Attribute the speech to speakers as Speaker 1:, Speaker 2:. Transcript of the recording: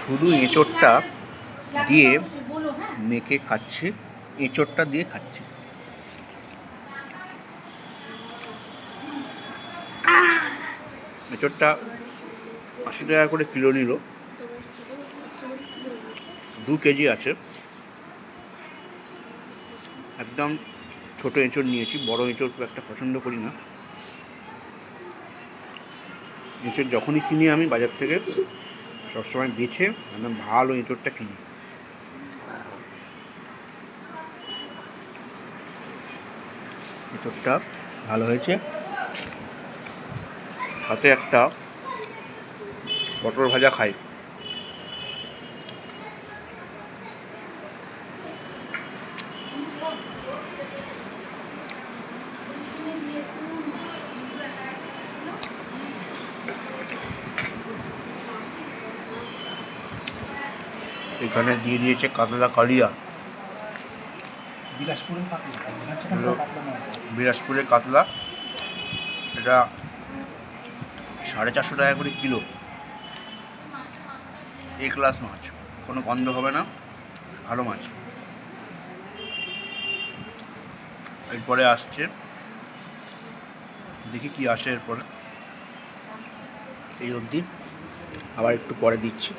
Speaker 1: শুধু এঁচোড়টা দিয়ে মেখে খাচ্ছি, এঁচোড়টা দিয়ে খাচ্ছি। এঁচোড়টা 80 টাকা করে কিলো নিল, 2 কেজি আছে। একদম ছোটো এঁচোড় নিয়েছি, বড় এঁচোড় খুব একটা পছন্দ করি না। এঁচোড় যখনই কিনি আমি বাজার থেকে সবসময় বেছে একদম ভালো এঁচোড়টা কিনি। এঁচোড়টা ভালো হয়েছে, সাথে একটা পটল ভাজা খাই। এখানে দিয়ে দিয়েছে কাতলা কালিয়া, বিলাসপুরের কাতলা। এটা 450 টাকা করে কিলো। এ ক্লাস মাছ, কোনো গন্ধ হবে না, ভালো মাছ। এরপরে আসছে, দেখি কি আসে এরপরে। এই অবধি আবার একটু পরে দিচ্ছি।